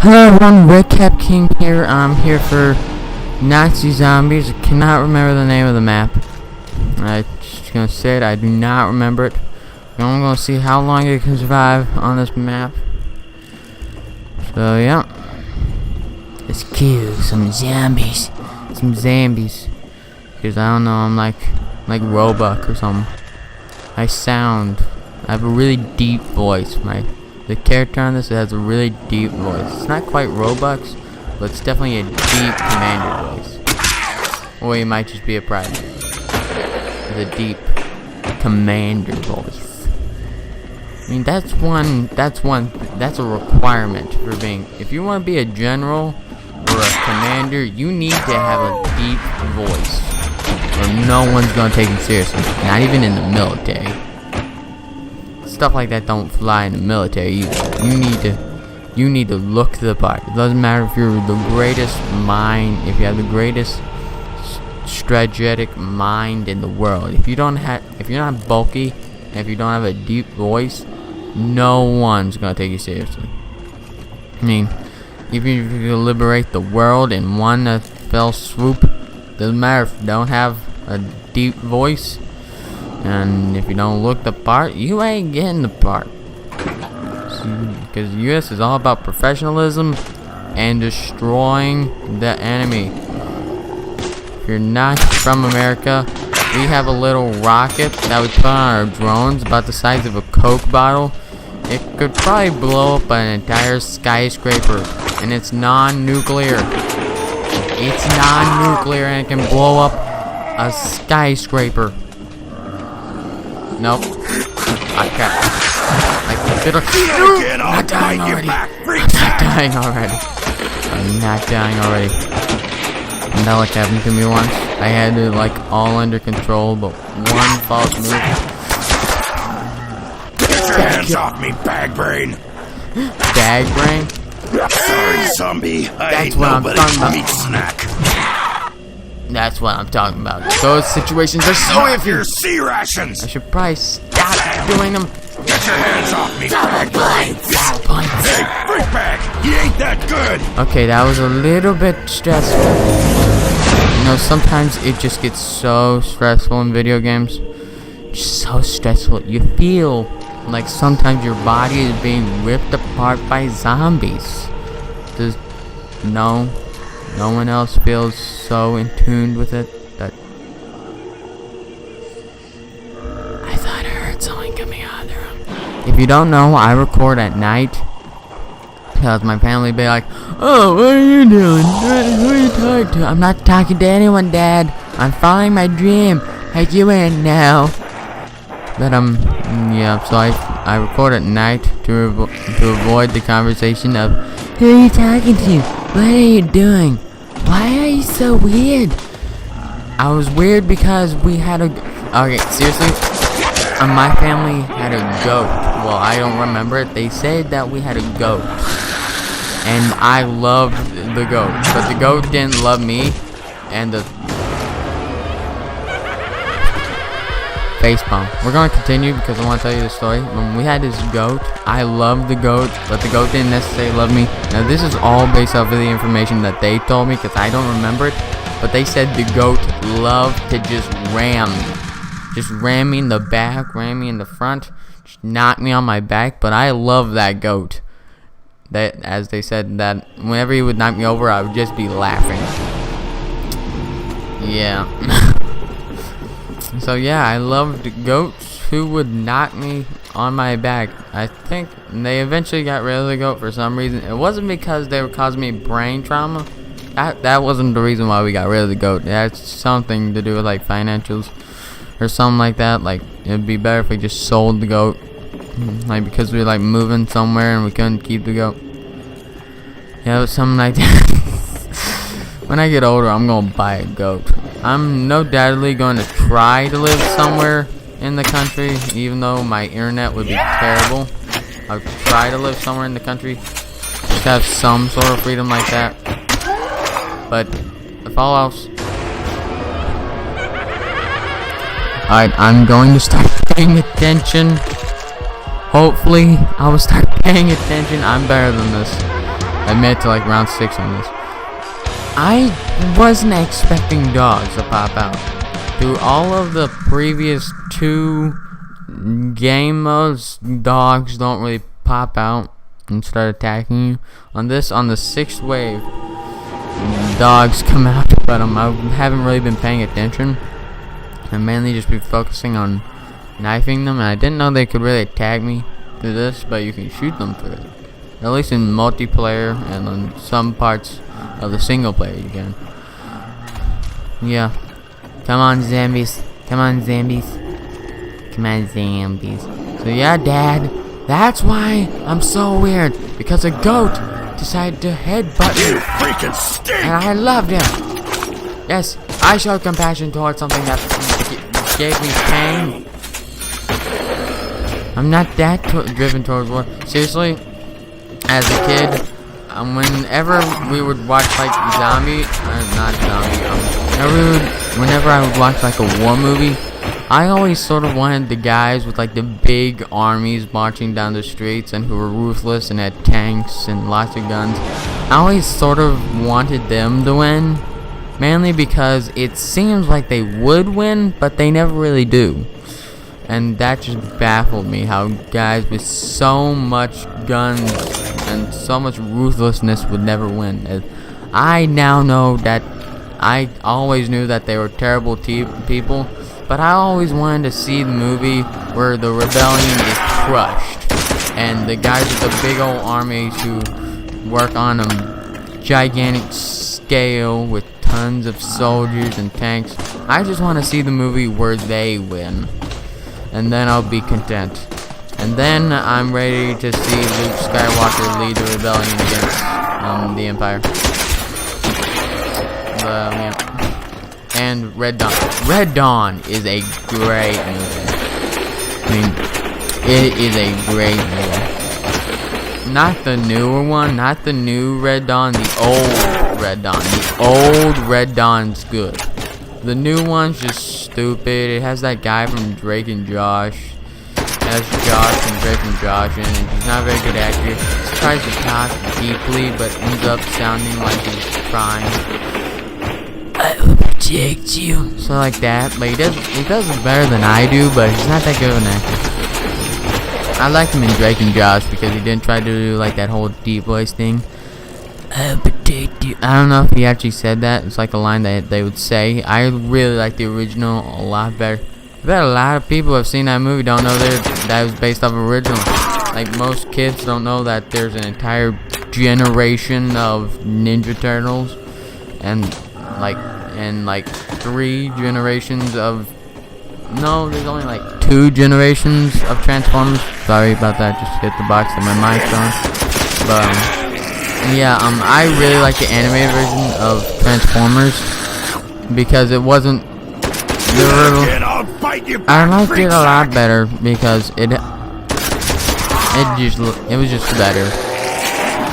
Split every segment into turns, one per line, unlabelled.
Hello everyone, Redcap King here. I'm here for Nazi Zombies. I cannot remember the name of the map. I'm just gonna say it, I do not remember it. I'm gonna see how long it can survive on this map. So yeah. Let's kill some zombies. Because I don't know, I'm like Roebuck or something. I have a really deep voice. The character on this has a really deep voice. It's not quite Roebuck's, but it's definitely a deep commander voice. Or he might just be a private. With a deep commander voice. I mean, that's a requirement for being. If you want to be a general or a commander, you need to have a deep voice, or no one's gonna take you seriously. Not even in the military. Stuff like that don't fly in the military either. You need to look the part. It doesn't matter if you're the greatest mind, if you have the greatest strategic mind in the world. If you're not bulky, and if you don't have a deep voice, no one's gonna take you seriously. I mean, even if you liberate the world in one fell swoop, doesn't matter if you don't have a deep voice. And if you don't look the part, you ain't getting the part. Because the US is all about professionalism and destroying the enemy. If you're not from America, we have a little rocket that we put on our drones about the size of a Coke bottle. It could probably blow up an entire skyscraper, and it's non-nuclear. It's non-nuclear and it can blow up a skyscraper. Nope. I can't. I'm not dying already. I'm not dying already. And that like happened to me once. I had it like all under control, but one false move.
Get your hands off me, bag brain.
Bag brain?
Sorry, zombie.
That's what I'm talking about.
Meat snack.
That's what I'm talking about. Those situations are so
iffy. Your sea rations.
I should probably stop doing them.
Get your hands off me, bag brain. Hey, freak bag. He ain't that good.
Okay, that was a little bit stressful. You know, sometimes it just gets so stressful in video games. Just so stressful. You feel like sometimes your body is being ripped apart by zombies. Does no one else feels so in tune with it that I thought I heard someone coming out of the room. If you don't know, I record at night because my family be like, "Oh, what are you doing? Who are you talking to?" I'm not talking to anyone, Dad. I'm following my dream, like you ain't now. But yeah. So I record at night to avoid the conversation of, "Who are you talking to? What are you doing? Why are you so weird?" I was weird because we had okay, seriously, my family had a goat. Well, I don't remember it. They said that we had a goat, and I loved the goat, but the goat didn't love me, and the facepalm. We're gonna continue because I want to tell you the story. When we had this goat, I loved the goat, but the goat didn't necessarily love me. Now this is all based off of the information that they told me because I don't remember it. But they said the goat loved to just ram me in the back, ram me in the front, just knock me on my back. But I love that goat. That, as they said, that whenever he would knock me over, I would just be laughing. Yeah. So yeah, I loved goats who would knock me on my back. I think they eventually got rid of the goat for some reason. It wasn't because they were causing me brain trauma. That wasn't the reason why we got rid of the goat. It had something to do with like financials or something like that. Like it'd be better if we just sold the goat, like because we were like moving somewhere and we couldn't keep the goat. Yeah, it was something like that. When I get older, I'm gonna buy a goat. I'm no doubtedly going to try to live somewhere in the country, even though my internet would be terrible. I would try to live somewhere in the country, just have some sort of freedom like that. But if all else, alright, I'm going to start paying attention. Hopefully, I will start paying attention. I'm better than this. I made it to like round 6 on this. I wasn't expecting dogs to pop out. Through all of the previous 2 game modes, dogs don't really pop out and start attacking you. On this, on the 6th wave, dogs come out, but I haven't really been paying attention. I mainly just been focusing on knifing them, and I didn't know they could really attack me through this, but you can shoot them through it. At least in multiplayer and on some parts of the single player you can. Yeah. Come on, zombies. Come on, zombies. Come on, zombies. So yeah, Dad, that's why I'm so weird. Because a goat decided to headbutt me.
You freaking stink!
And I loved him. Yes, I showed compassion towards something that gave me pain. I'm not that driven towards war. Seriously, as a kid, whenever we would watch like whenever I would watch like a war movie, I always sort of wanted the guys with like the big armies marching down the streets and who were ruthless and had tanks and lots of guns. I always sort of wanted them to win, mainly because it seems like they would win, but they never really do. And that just baffled me, how guys with so much guns and so much ruthlessness would never win. I now know that I always knew that they were terrible people, but I always wanted to see the movie where the rebellion is crushed and the guys with the big old armies who work on a gigantic scale with tons of soldiers and tanks. I just want to see the movie where they win, and then I'll be content. And then I'm ready to see Luke Skywalker lead the rebellion against the Empire. Yeah. And Red Dawn. Red Dawn is a great movie. I mean, it is a great movie. Not the newer one, not the new Red Dawn, the old Red Dawn. The old Red Dawn's good. The new one's just stupid. It has that guy from Drake and Josh. It has Josh and Drake and Josh in it. He's not a very good actor. He tries to talk deeply, but ends up sounding like he's crying. I will protect you. So like that, but he does it better than I do, but he's not that good of an actor. I liked him in Drake and Josh because he didn't try to do like that whole deep voice thing. I'll protect you. I don't know if he actually said that. It's like a line that they would say. I really like the original a lot better. I bet a lot of people have seen that movie don't know that it was based off original. Like most kids don't know that there's an entire generation of Ninja Turtles and like 3 generations of there's only like 2 generations of Transformers. Sorry about that, just hit the box that my mic's on. But yeah, I really like the animated version of Transformers because it wasn't I liked it a lot better because it was just better.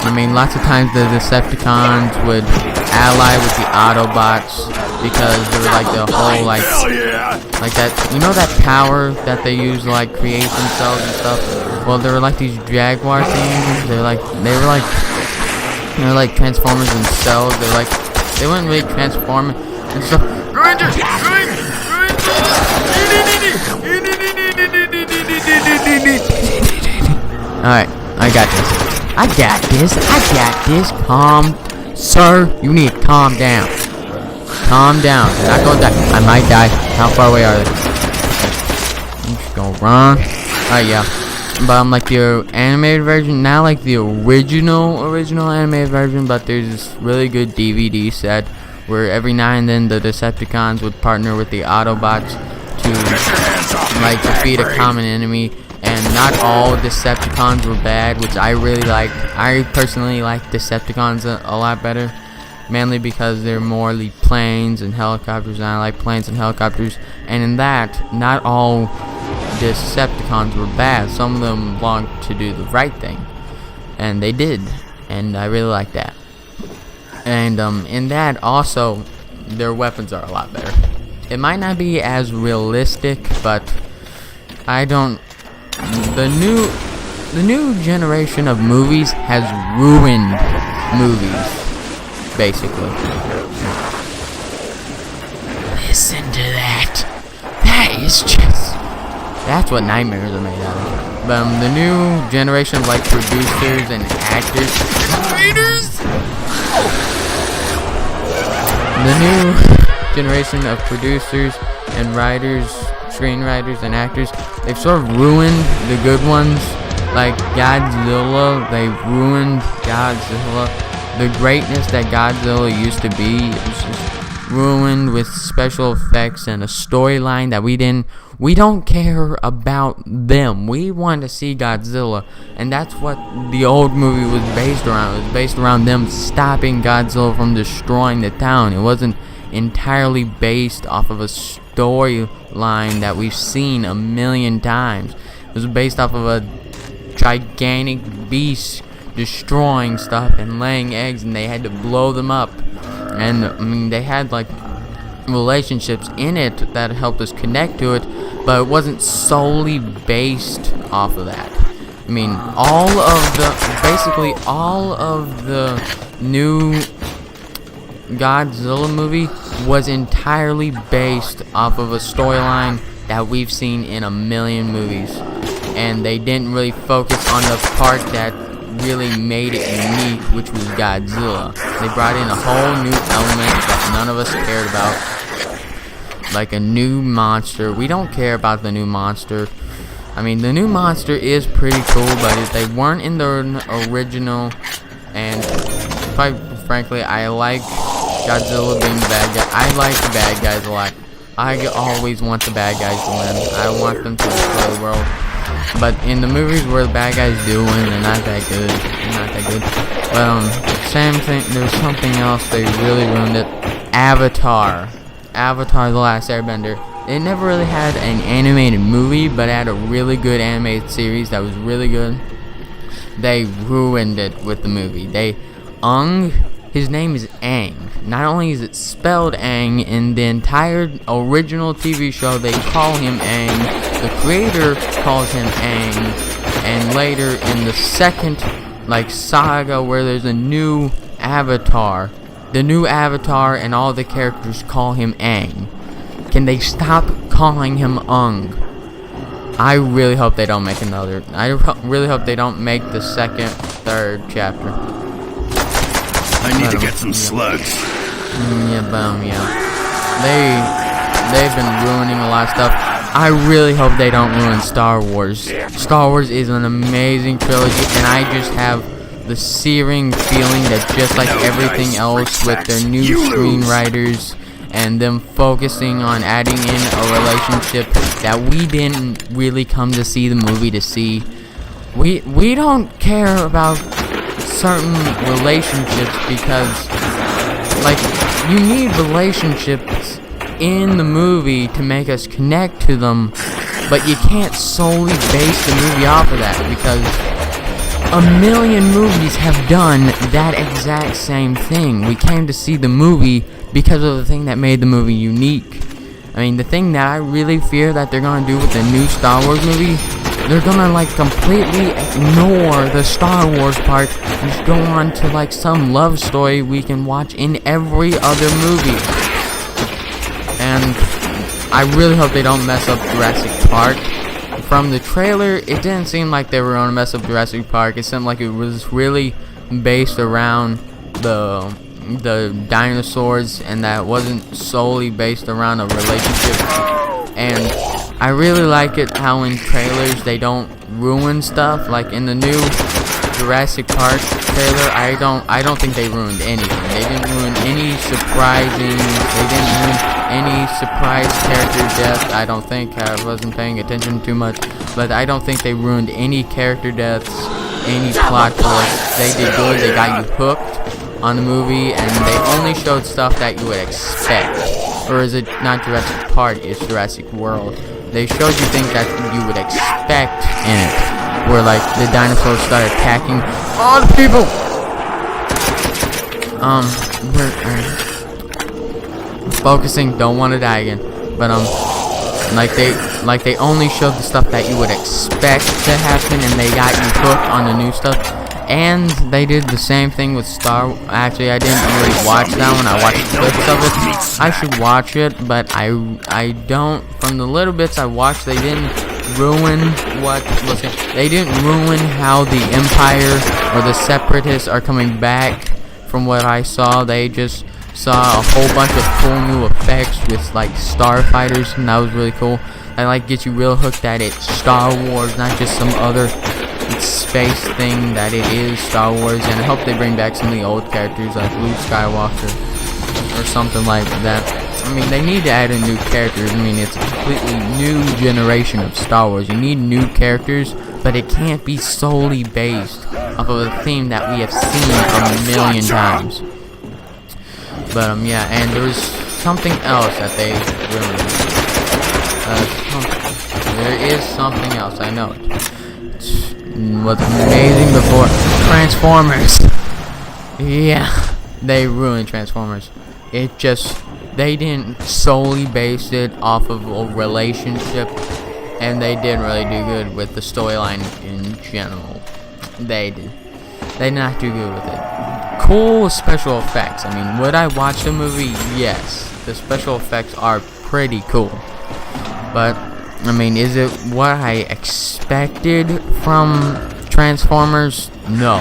I mean, lots of times the Decepticons would ally with the Autobots because they were like the whole like that, you know, that power that they use to like create themselves and stuff. Well, they were like these Jaguar things. They were like Transformers themselves. They weren't really transforming and stuff. Alright, I got this. Calm. Sir, you need to calm down. Calm down. You're not gonna die. I might die. How far away are they? I'm just gonna run. Alright, yeah. But I'm like the animated version, not like the original animated version, but there's this really good DVD set where every now and then the Decepticons would partner with the Autobots to like defeat a common enemy. And not all Decepticons were bad, which I really liked. I personally like Decepticons a lot better, mainly because they're more like planes and helicopters, and I like planes and helicopters. And in that, not all Decepticons were bad. Some of them longed to do the right thing, and they did, and I really like that. And in that also, their weapons are a lot better. It might not be as realistic, but I don't. The new generation of movies has ruined movies, basically. Listen to that. That is just... That's what nightmares are made out of. But the new generation of like producers and actors, the new generation of producers and writers, screenwriters and actors, they've sort of ruined the good ones. Like Godzilla, they ruined Godzilla. The greatness that Godzilla used to be, it was just ruined with special effects and a storyline that we don't care about them. We want to see Godzilla, and that's what the old movie was based around. It was based around them stopping Godzilla from destroying the town. It wasn't entirely based off of a storyline that we've seen a million times. It was based off of a gigantic beast destroying stuff and laying eggs, and they had to blow them up. And I mean, they had like relationships in it that helped us connect to it, but it wasn't solely based off of that. I mean, basically all of the new Godzilla movie was entirely based off of a storyline that we've seen in a million movies, and they didn't really focus on the part that really made it unique, which was Godzilla. They brought in a whole new element that none of us cared about, like a new monster. We don't care about the new monster. I mean, the new monster is pretty cool, but if they weren't in the original, and quite frankly, I like Godzilla being the bad guy. I like the bad guys a lot. I always want the bad guys to win. I want them to destroy the world. But in the movies where the bad guys do win, they're not that good. But same thing. There's something else they really ruined it. Avatar, The Last Airbender. It never really had an animated movie, but it had a really good animated series that was really good. They ruined it with the movie. His name is Aang. Not only is it spelled Aang, in the entire original TV show they call him Aang. The creator calls him Aang, and later in the second saga where there's a new avatar, the new avatar and all the characters call him Aang. Can they stop calling him Ung? I really hope they don't make another. I really hope they don't make the second, third chapter.
I need to get some slugs.
They've been ruining a lot of stuff. I really hope they don't ruin Star Wars. Star Wars is an amazing trilogy, and I just have the searing feeling that just like everything else with their new screenwriters and them focusing on adding in a relationship that we didn't really come to see the movie to see. We don't care about certain relationships because you need relationships in the movie to make us connect to them, but you can't solely base the movie off of that, because a million movies have done that exact same thing. We came to see the movie because of the thing that made the movie unique. I mean, the thing that I really fear that they're gonna do with the new Star Wars movie, they're gonna completely ignore the Star Wars part and just go on to some love story we can watch in every other movie. And I really hope they don't mess up Jurassic Park. From the trailer, it didn't seem like they were gonna mess up Jurassic Park. It seemed like it was really based around the dinosaurs, and that wasn't solely based around a relationship. And I really like it how in trailers they don't ruin stuff. Like in the new Jurassic Park trailer, I don't think they ruined anything. They didn't ruin any surprising. They didn't ruin any surprise character death. I don't think. I wasn't paying attention too much, but I don't think they ruined any character deaths, any plot twists. They did good. They got you hooked on the movie, and they only showed stuff that you would expect. Or is it not Jurassic Park? It's Jurassic World. They showed you things that you would expect in it, where the dinosaurs start attacking all the people. Focusing, don't want to die again, but they only showed the stuff that you would expect to happen, and they got you hooked on the new stuff. And they did the same thing with Actually, I didn't really watch that one. I watched clips of it. I should watch it, but I don't. From the little bits I watched, they didn't ruin they didn't ruin how the Empire or the Separatists are coming back. From what I saw, they just saw a whole bunch of cool new effects with like starfighters, and that was really cool. I like get you real hooked that it's Star Wars, not just some other space thing, that it is Star Wars. And I hope they bring back some of the old characters like Luke Skywalker or something like that. I mean, they need to add in new characters. I mean, it's a completely new generation of Star Wars. You need new characters, but it can't be solely based off of a theme that we have seen a million times. But yeah, and there was something else that they ruined. There is something else, I know it. What's amazing before Transformers. Yeah, they ruined Transformers. They didn't solely base it off of a relationship, and they didn't really do good with the storyline in general. They did not do good with it. Cool special effects. I mean, would I watch the movie? Yes. The special effects are pretty cool. But I mean, is it what I expected from Transformers? No,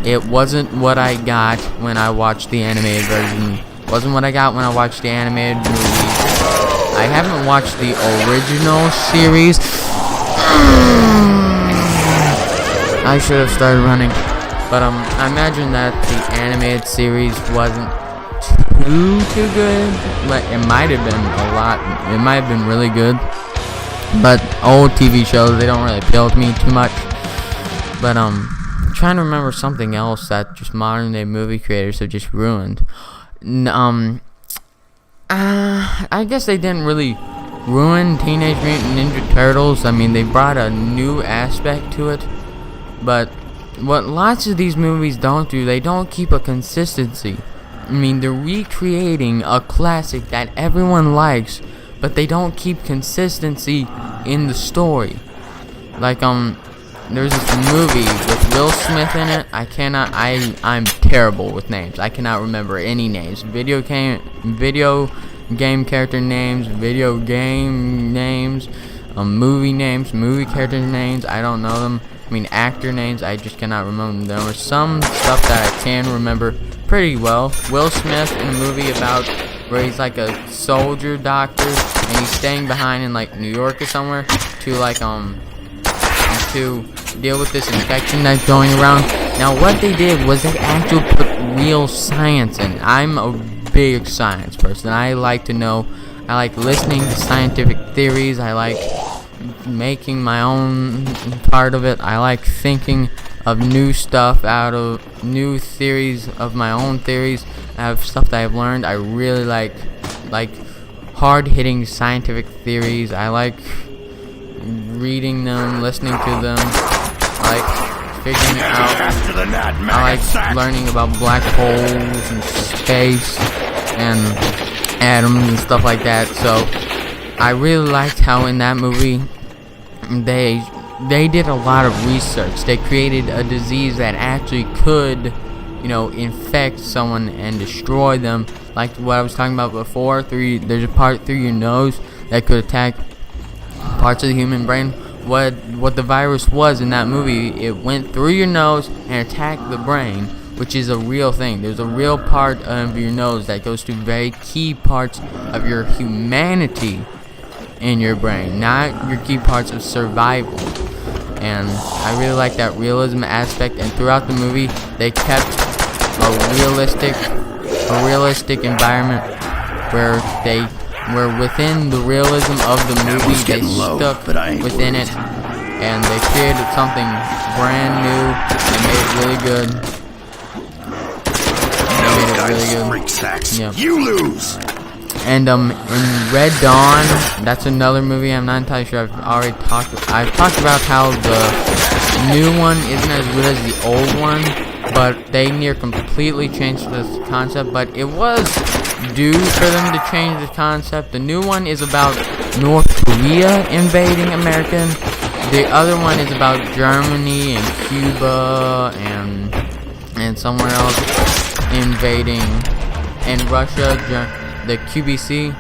it wasn't what I got when I watched the animated version. It wasn't what I got when I watched the animated movie. I haven't watched the original series. I should have started running. But I imagine that the animated series wasn't too good, but it might have been a lot. It might have been really good. But old TV shows, they don't really appeal to me too much. But I'm trying to remember something else that just modern day movie creators have just ruined. I guess they didn't really ruin Teenage Mutant Ninja Turtles. I mean, they brought a new aspect to it. But what lots of these movies don't do, they don't keep a consistency. I mean, they're recreating a classic that everyone likes, but they don't keep consistency in the story. Like, there's this movie with Will Smith in it. I'm terrible with names. I cannot remember any names. Video game character names, video game names, movie character names, I don't know them. I mean, actor names, I just cannot remember them. There was some stuff that I can remember pretty well. Will Smith in a movie about where he's like a soldier doctor and he's staying behind in like New York or somewhere to like to deal with this infection that's going around. Now what they did was they actually put real science in it. I'm a big science person. I like to know. I like listening to scientific theories. I like making my own part of it. I like thinking of new stuff out of new theories of my own theories. I have stuff that I've learned. I really like hard-hitting scientific theories. I like reading them, listening to them. I like figuring it out. I like learning about black holes and space and atoms and stuff like that. So I really liked how in that movie they did a lot of research. They created a disease that actually could, infect someone and destroy them. Like what I was talking about before, there's a part through your nose that could attack parts of the human brain. What the virus was in that movie, it went through your nose and attacked the brain, which is a real thing. There's a real part of your nose that goes to very key parts of your humanity in your brain, not your key parts of survival. And I really like that realism aspect, and throughout the movie they kept a realistic environment where within the realism of the movie they stuck within it, and they created something brand new. They made it really good. Yeah.
You lose.
And in Red Dawn, that's another movie I'm not entirely sure. I've talked about how the new one isn't as good as the old one, but they near completely changed the concept. But it was due for them to change the concept. The new one is about North Korea invading America, the other one is about Germany and Cuba and somewhere else invading, and Russia, the QBC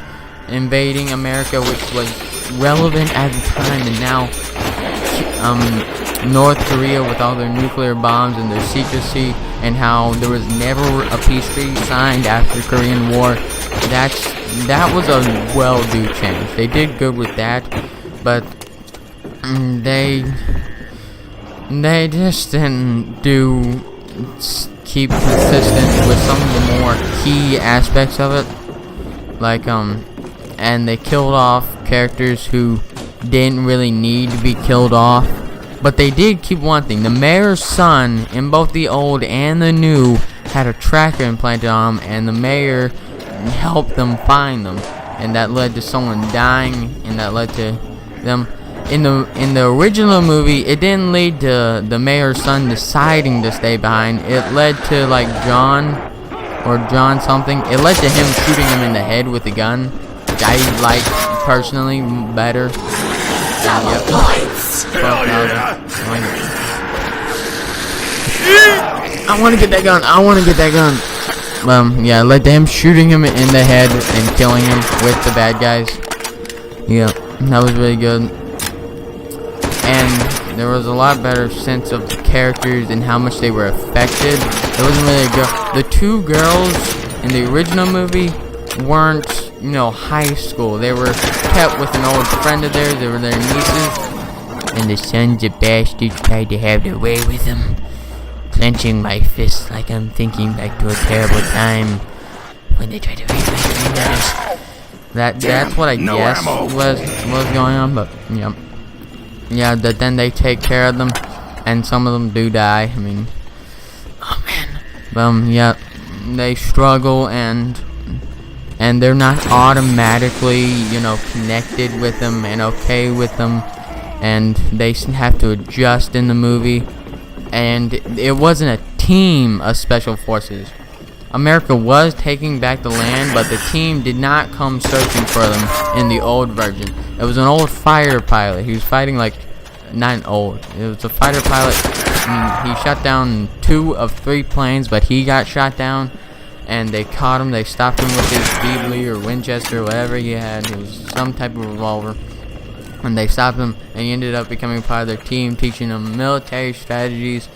invading America, which was relevant at the time, and now North Korea with all their nuclear bombs and their secrecy, and how there was never a peace treaty signed after the Korean War. That was a well-due change. They did good with that, but they just didn't keep consistent with some of the more key aspects of it, like and they killed off characters who didn't really need to be killed off. But they did keep one thing: the mayor's son in both the old and the new had a tracker implanted on him, and the mayor helped them find them, and that led to someone dying, and that led to them. In the original movie, it didn't lead to the mayor's son deciding to stay behind. It led to like John something. It led to him shooting him in the head with a gun, which I like personally better. Yep.
Hell yeah.
I want to get that gun. Yeah, it led to him shooting him in the head and killing him with the bad guys. Yeah, that was really good. And there was a lot better sense of the characters and how much they were affected. There wasn't really a girl. The two girls in the original movie weren't, high school. They were kept with an old friend of theirs. They were their nieces. And the sons of bastards tried to have their way with them. Clenching my fists like I'm thinking back to a terrible time when they tried to raise my granddaughter. That's what I guess was going on, but yeah, but then they take care of them, and some of them do die. I mean, oh man, yeah, they struggle, and they're not automatically, connected with them and okay with them, and they have to adjust in the movie. And it wasn't a team of special forces. America was taking back the land, but the team did not come searching for them in the old version. It was an old fighter pilot. He was fighting it was a fighter pilot. He shot down 2 of 3 planes, but he got shot down, and they caught him. They stopped him with his Beasley or Winchester or whatever he had. It was some type of revolver. And they stopped him, and he ended up becoming part of their team, teaching them military strategies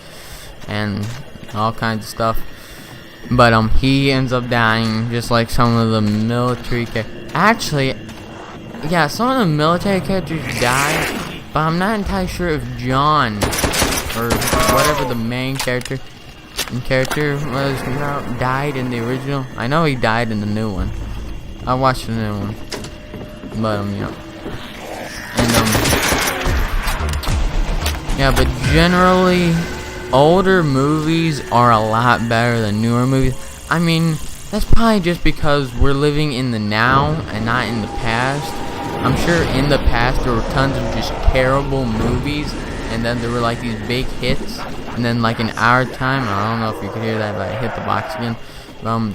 and all kinds of stuff. But he ends up dying, just like some of the military characters. Actually, yeah, some of the military characters died, but I'm not entirely sure if John or whatever the main character was died in the original. I know he died in the new one. I watched the new one, but yeah, but generally, older movies are a lot better than newer movies. I mean, that's probably just because we're living in the now and not in the past. I'm sure in the past there were tons of just terrible movies, and then there were like these big hits, and then like in our time, I don't know if you could hear that, but I hit the box again.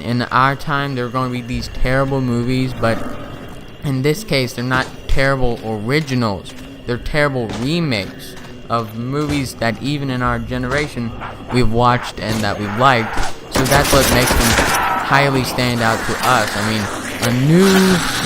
In our time, there were going to be these terrible movies, but in this case, they're not terrible originals. They're terrible remakes of movies that even in our generation we've watched and that we've liked. So that's what makes them highly stand out to us. I mean, a new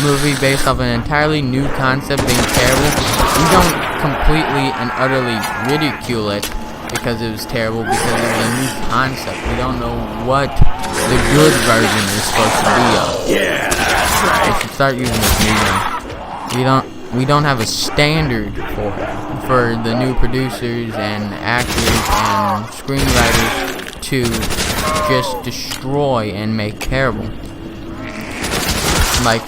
movie based off an entirely new concept being terrible, we don't completely and utterly ridicule it because it was terrible, because it was a new concept. We don't know what the good version is supposed to be of.
Yeah, that's right.
They should start using this medium. We don't have a standard for the new producers and actors and screenwriters to just destroy and make terrible. Like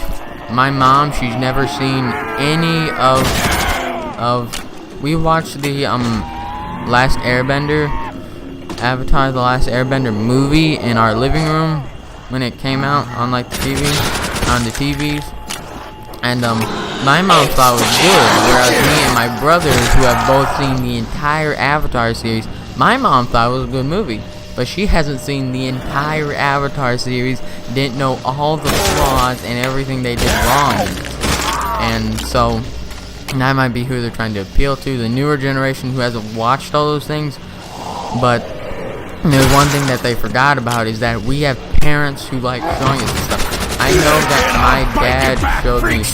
my mom, she's never seen any of we watched the Last Airbender, Avatar: The Last Airbender movie in our living room when it came out on like the TVs. And my mom thought it was good, whereas me and my brothers, who have both seen the entire Avatar series, my mom thought it was a good movie. But she hasn't seen the entire Avatar series, didn't know all the flaws and everything they did wrong. And so And that might be who they're trying to appeal to, the newer generation who hasn't watched all those things. But the one thing that they forgot about is that we have parents who like showing us this stuff. I know that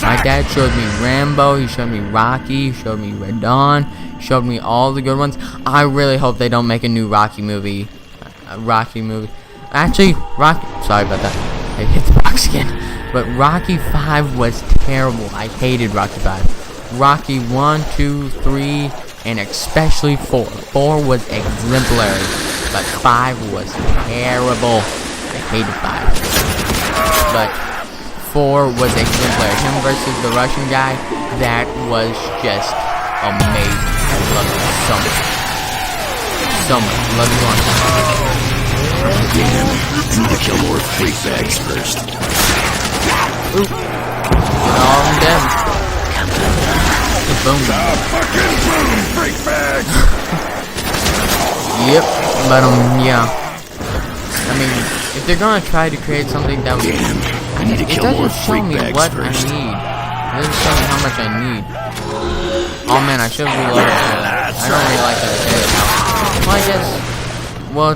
my dad showed me Rambo, he showed me Rocky, he showed me Red Dawn, he showed me all the good ones. I really hope they don't make a new Rocky movie. Actually, sorry about that. I hit the box again. But Rocky 5 was terrible. I hated Rocky 5. Rocky 1, 2, 3, and especially 4. 4 was exemplary, but 5 was terrible. I hated 5. But 4 was exemplary. Him versus the Russian guy, that was just amazing. I love it so much. So much. Love you on time.
Damn, I need to kill more freak bags first.
Oop. Get all of them dead. Boom.
Stop fucking boom, freak bags!
Yep, but yeah. I mean, if they're gonna try to create something that
Damn, I need to kill more freak bags
what
first.
I need. It doesn't show me how much I need. Oh man, I should have reloaded that. I don't really like that I say it now. Well, I guess,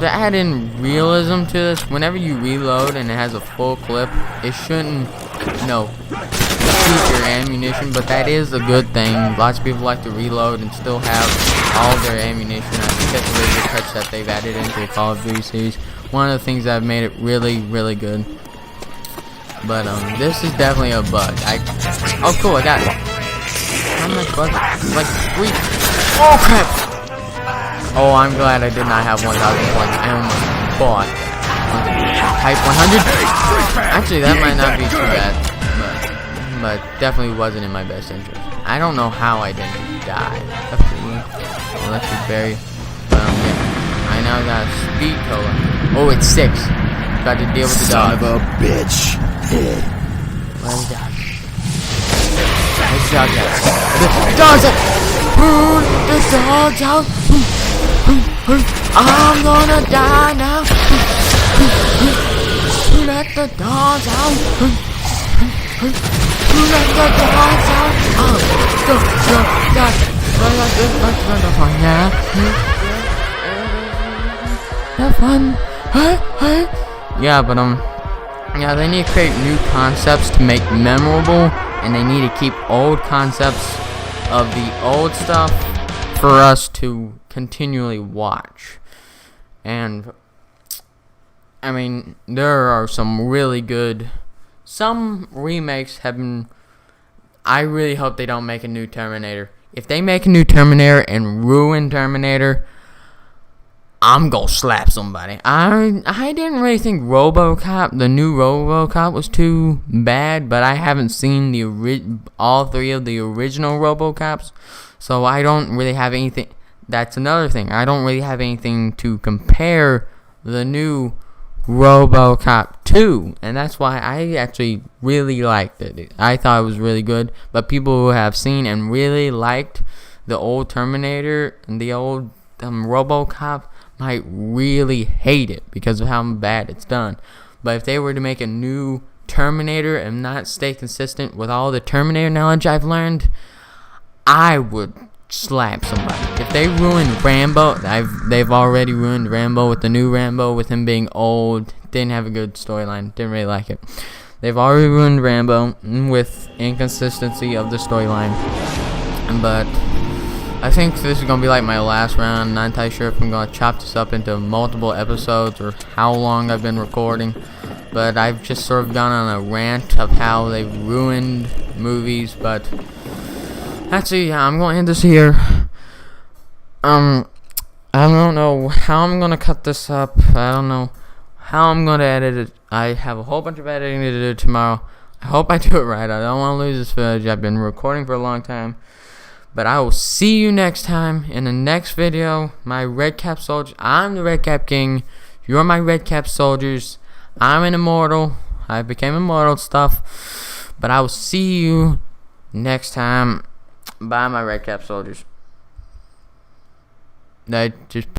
to add in realism to this, whenever you reload and it has a full clip, it shouldn't, shoot your ammunition, but that is a good thing. Lots of people like to reload and still have all their ammunition. I think that's a really good touch that they've added into the Call of Duty series. One of the things that have made it really, really good. But this is definitely a bug. Oh cool, I got it. How much was it? It's like 3. Oh crap! Oh, I'm glad I did not have 1,000 points. I almost bought Type 100. Actually, that might not be too bad, but definitely wasn't in my best interest. I don't know how I didn't die. Electric berry. Yeah. I now got speed cola. Oh, it's 6. Got to deal with the dog.
Son of a bitch.
Where's the dog? Where's the dog at? The dog's out! The dog's out! I'm gonna die now! Let the dogs out! Let the dogs out! Have fun! Yeah, but yeah, they need to create new concepts to make memorable, and they need to keep old concepts of the old stuff for us to continually watch. And I mean, there are some really good. Some remakes have been. I really hope they don't make a new Terminator. If they make a new Terminator and ruin Terminator, I'm gonna slap somebody. I didn't really think RoboCop, the new RoboCop, was too bad, but I haven't seen all 3 of the original RoboCops, so I don't really have anything. That's another thing. I don't really have anything to compare the new RoboCop 2, and that's why I actually really liked it. I thought it was really good, but people who have seen and really liked the old Terminator and the old RoboCop might really hate it because of how bad it's done. But if they were to make a new Terminator and not stay consistent with all the Terminator knowledge I've learned, I would slap somebody. If they ruined Rambo, they've already ruined Rambo with the new Rambo, with him being old, didn't have a good storyline, didn't really like it. They've already ruined Rambo with inconsistency of the storyline. But I think this is going to be like my last round. Not entirely sure if I'm going to chop this up into multiple episodes or how long I've been recording. But I've just sort of gone on a rant of how they've ruined movies. But actually, yeah, I'm going to end this here. I don't know how I'm going to cut this up. I don't know how I'm going to edit it. I have a whole bunch of editing to do tomorrow. I hope I do it right. I don't want to lose this footage. I've been recording for a long time. But I will see you next time in the next video. My Red Cap Soldier. I'm the Red Cap King. You're my Red Cap Soldiers. I'm an immortal. I became immortal stuff. But I will see you next time. Bye, my Red Cap Soldiers. That just